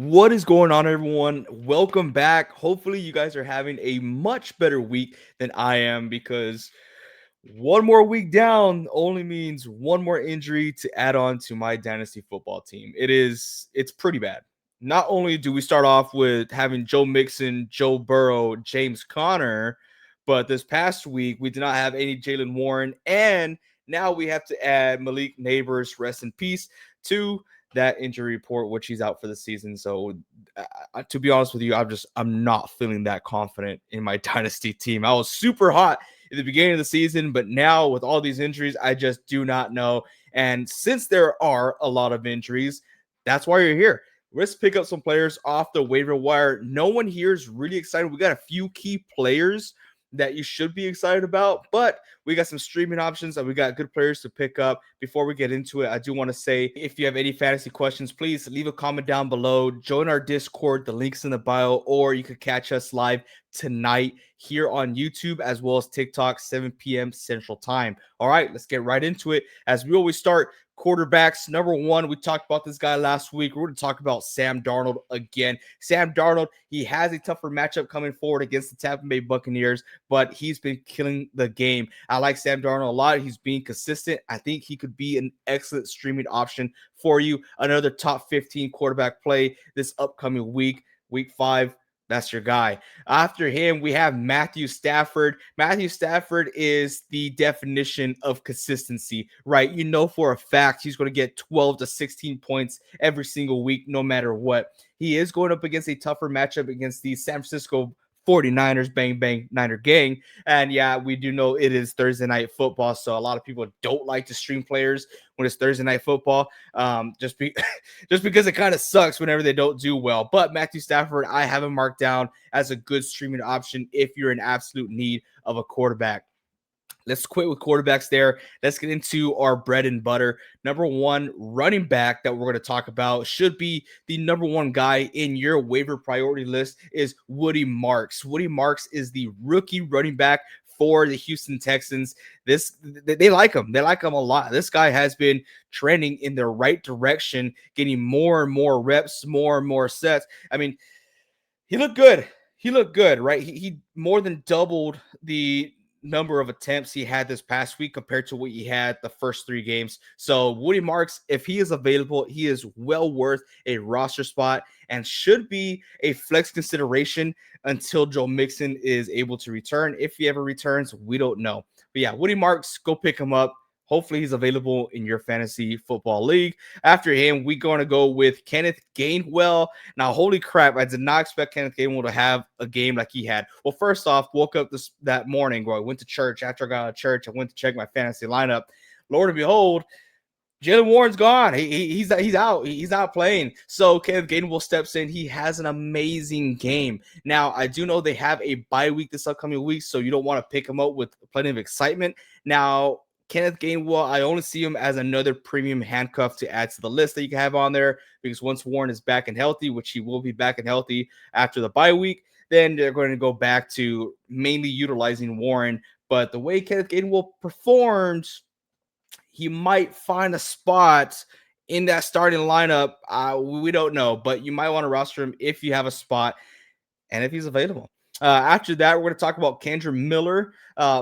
What is going on, everyone? Welcome back. Hopefully, you guys are having a much better week than I am because one more week down only means one more injury to add on to my dynasty football team. It's pretty bad. Not only do we start off with having Joe Mixon, Joe Burrow, James Conner, but this past week we did not have any Jalen Warren, and now we have to add Malik Neighbors, rest in peace, to that injury report, which he's out for the season. So, to be honest with you, I'm not feeling that confident in my dynasty team. I was super hot at the beginning of the season, but now with all these injuries, I just do not know. And since there are a lot of injuries, that's why you're here. Let's pick up some players off the waiver wire. No one here is really excited. We got a few key players that you should be excited about, but we got some streaming options and we got good players to pick up. Before we get into it, I do want to say, if you have any fantasy questions, please leave a comment down below. Join our Discord. The link's in the bio, or you could catch us live tonight here on YouTube as well as TikTok, 7 p.m. Central Time. All right, let's get right into it. As we always start, quarterbacks. Number one, we talked about this guy last week. We're going to talk about Sam Darnold again. Sam Darnold, he has a tougher matchup coming forward against the Tampa Bay Buccaneers, but he's been killing the game. I like Sam Darnold a lot. He's being consistent. I think he could be an excellent streaming option for you. Another top 15 quarterback play this upcoming week, week 5. That's your guy. After him, we have Matthew Stafford. Matthew Stafford is the definition of consistency, right? You know for a fact he's going to get 12 to 16 points every single week, no matter what. He is going up against a tougher matchup against the San Francisco 49ers, bang, bang, Niner gang. And yeah, we do know it is Thursday night football. So a lot of people don't like to stream players when it's Thursday night football. Just because it kind of sucks whenever they don't do well. But Matthew Stafford, I have him marked down as a good streaming option if you're in absolute need of a quarterback. Let's quit with quarterbacks there. Let's get into our bread and butter. Number one running back that we're going to talk about should be the number one guy in your waiver priority list is Woody Marks. Woody Marks is the rookie running back for the Houston Texans. They like him. They like him a lot. This guy has been trending in the right direction, getting more and more reps, more and more sets. I mean, he looked good. He looked good, right? He more than doubled the number of attempts he had this past week compared to what he had the first 3 games. So Woody Marks, if he is available, he is well worth a roster spot and should be a flex consideration until Joe Mixon is able to return. If he ever returns, we don't know. But yeah, Woody Marks, go pick him up. Hopefully he's available in your fantasy football league. After him, we're going to go with Kenneth Gainwell. Now, holy crap, I did not expect Kenneth Gainwell to have a game like he had. Well, first off, woke up that morning where I went to church. After I got out of church, I went to check my fantasy lineup. Lord and behold, Jalen Warren's gone. He's out. He's not playing. So Kenneth Gainwell steps in. He has an amazing game. Now, I do know they have a bye week this upcoming week, so you don't want to pick him up with plenty of excitement. Now, Kenneth Gainwell, I only see him as another premium handcuff to add to the list that you can have on there, because once Warren is back and healthy, which he will be back and healthy after the bye week, then they're going to go back to mainly utilizing Warren. But the way Kenneth Gainwell performed, he might find a spot in that starting lineup. We don't know, but you might want to roster him if you have a spot and if he's available. After that, we're going to talk about Kendra Miller.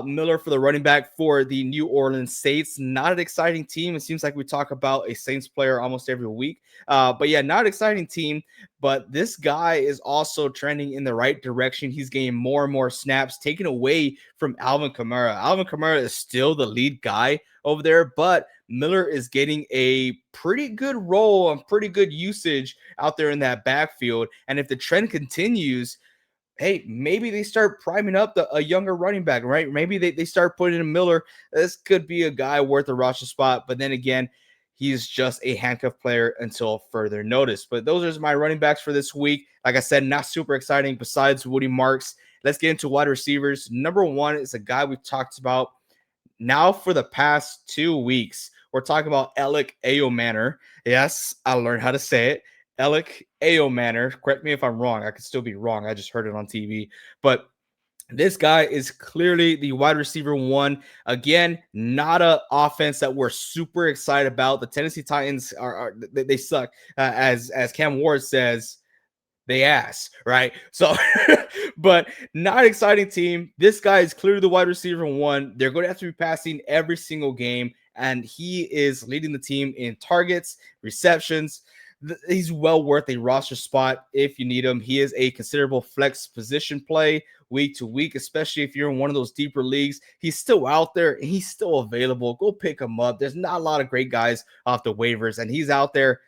Miller for the running back for the New Orleans Saints. Not an exciting team. It seems like we talk about a Saints player almost every week. But yeah, not an exciting team. But this guy is also trending in the right direction. He's getting more and more snaps, taken away from Alvin Kamara. Alvin Kamara is still the lead guy over there, but Miller is getting a pretty good role and pretty good usage out there in that backfield. And if the trend continues, hey, maybe they start priming up a younger running back, right? Maybe they start putting in Miller. This could be a guy worth a roster spot. But then again, he's just a handcuff player until further notice. But those are my running backs for this week. Like I said, not super exciting besides Woody Marks. Let's get into wide receivers. Number one is a guy we've talked about now for the past 2 weeks. We're talking about Alec Ayomanor. Yes, I learned how to say it. Alec Ayomanor. Correct me if I'm wrong. I could still be wrong. I just heard it on TV. But this guy is clearly the wide receiver one. Again, not an offense that we're super excited about. The Tennessee Titans they suck. As Cam Ward says, they ass, right? So, but not exciting team. This guy is clearly the wide receiver one. They're going to have to be passing every single game, and he is leading the team in targets, receptions. He's well worth a roster spot if you need him. He is a considerable flex position play week to week, especially if you're in one of those deeper leagues. He's still out there and he's still available. Go pick him up. There's not a lot of great guys off the waivers, and he's out there.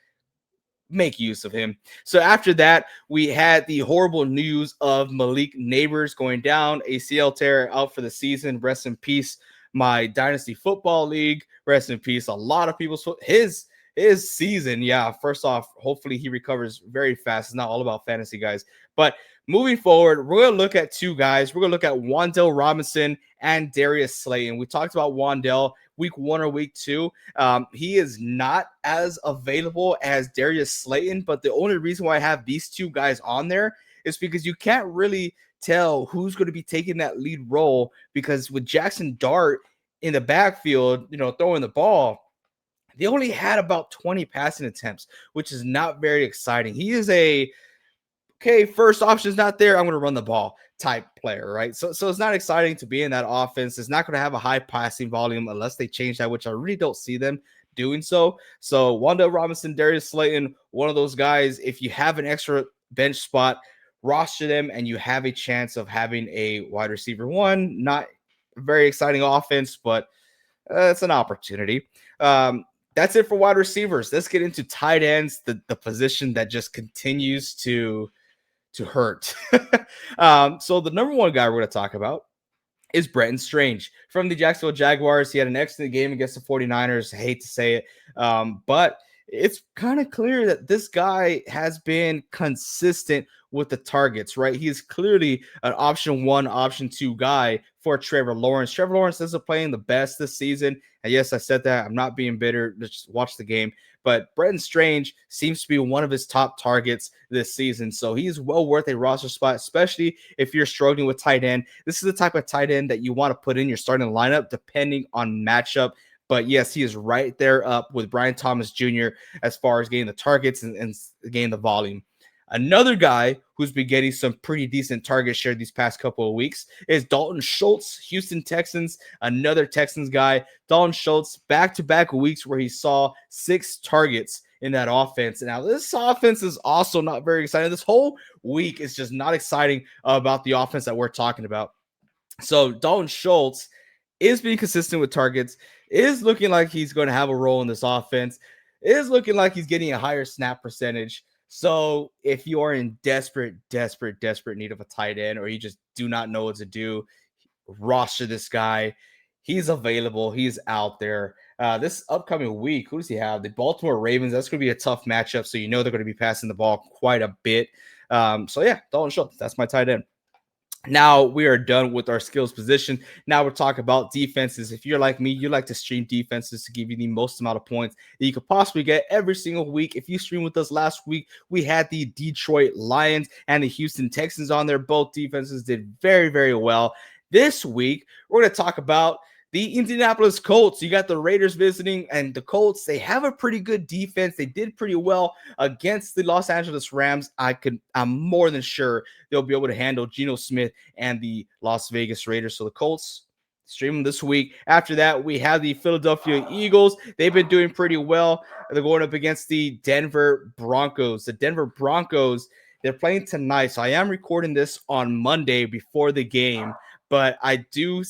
Make use of him. So after that, we had the horrible news of Malik Neighbors going down, ACL tear, out for the season. Rest in peace, my Dynasty Football League. Rest in peace. A lot of people's his season. Yeah, first off, hopefully he recovers very fast. It's not all about fantasy, guys. But moving forward, we're gonna look at two guys. We're gonna look at Wan'Dale Robinson and Darius Slayton. We talked about Wan'Dale week 1 or week 2. He is not as available as Darius Slayton, but the only reason why I have these two guys on there is because you can't really tell who's going to be taking that lead role, because with Jackson Dart in the backfield, throwing the ball, they only had about 20 passing attempts, which is not very exciting. He is first option's not there, I'm going to run the ball type player, right? So it's not exciting to be in that offense. It's not going to have a high passing volume unless they change that, which I really don't see them doing so. So Wan'Dale Robinson, Darius Slayton, one of those guys, if you have an extra bench spot, roster them and you have a chance of having a wide receiver one. Not very exciting offense, but it's an opportunity. That's it for wide receivers. Let's get into tight ends, the position that just continues to hurt. So the number one guy we're going to talk about is Brenton Strange from the Jacksonville Jaguars. He had an excellent game against the 49ers. I hate to say it, but it's kind of clear that this guy has been consistent with the targets, right? He is clearly an option 1, option 2 guy for Trevor Lawrence. Trevor Lawrence isn't playing the best this season. And yes, I said that. I'm not being bitter. Just watch the game. But Brenton Strange seems to be one of his top targets this season. So he's well worth a roster spot, especially if you're struggling with tight end. This is the type of tight end that you want to put in your starting lineup depending on matchup. But yes, he is right there up with Brian Thomas Jr. as far as getting the targets and getting the volume. Another guy who's been getting some pretty decent target share these past couple of weeks is Dalton Schultz, Houston Texans, another Texans guy. Dalton Schultz, back-to-back weeks where he saw 6 targets in that offense. Now, this offense is also not very exciting. This whole week is just not exciting about the offense that we're talking about. So Dalton Schultz is being consistent with targets, is looking like he's going to have a role in this offense, is looking like he's getting a higher snap percentage. So if you are in desperate need of a tight end, or you just do not know what to do, roster this guy. He's available. He's out there. This upcoming week, who does he have? The Baltimore Ravens. That's going to be a tough matchup. So they're going to be passing the ball quite a bit. So yeah, Dalton Schultz. That's my tight end. Now we are done with our skills position. Now we're talking about defenses. If you're like me, you like to stream defenses to give you the most amount of points that you could possibly get every single week. If you stream with us last week, we had the Detroit Lions and the Houston Texans on there. Both defenses did very, very well. This week, we're going to talk about the Indianapolis Colts. You got the Raiders visiting, and the Colts, they have a pretty good defense. They did pretty well against the Los Angeles Rams. I'm more than sure they'll be able to handle Geno Smith and the Las Vegas Raiders. So the Colts, stream them this week. After that, we have the Philadelphia Eagles. They've been doing pretty well. They're going up against the Denver Broncos. The Denver Broncos, they're playing tonight. So I am recording this on Monday before the game, but I do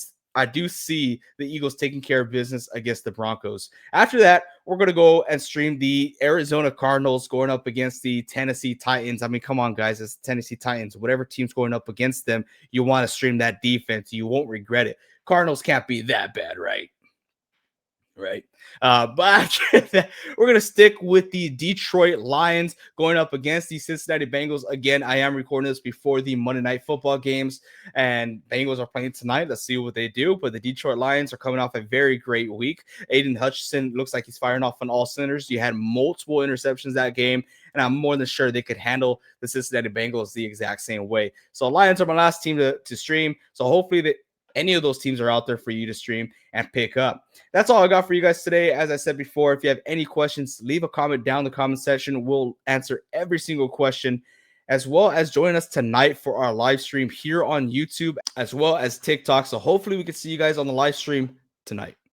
see the Eagles taking care of business against the Broncos. After that, we're going to go and stream the Arizona Cardinals going up against the Tennessee Titans. I mean, come on, guys. It's Tennessee Titans. Whatever team's going up against them, you want to stream that defense. You won't regret it. Cardinals can't be that bad, right? Right. But we're going to stick with the Detroit Lions going up against the Cincinnati Bengals. Again, I am recording this before the Monday Night Football games, and Bengals are playing tonight. Let's see what they do. But the Detroit Lions are coming off a very great week. Aiden Hutchinson looks like he's firing off on all cylinders. You had multiple interceptions that game, and I'm more than sure they could handle the Cincinnati Bengals the exact same way. So Lions are my last team to stream. So hopefully any of those teams are out there for you to stream and pick up. That's all I got for you guys today. As I said before, if you have any questions, leave a comment down in the comment section. We'll answer every single question. as well as joining us tonight for our live stream here on YouTube, as well as TikTok. So hopefully we can see you guys on the live stream tonight.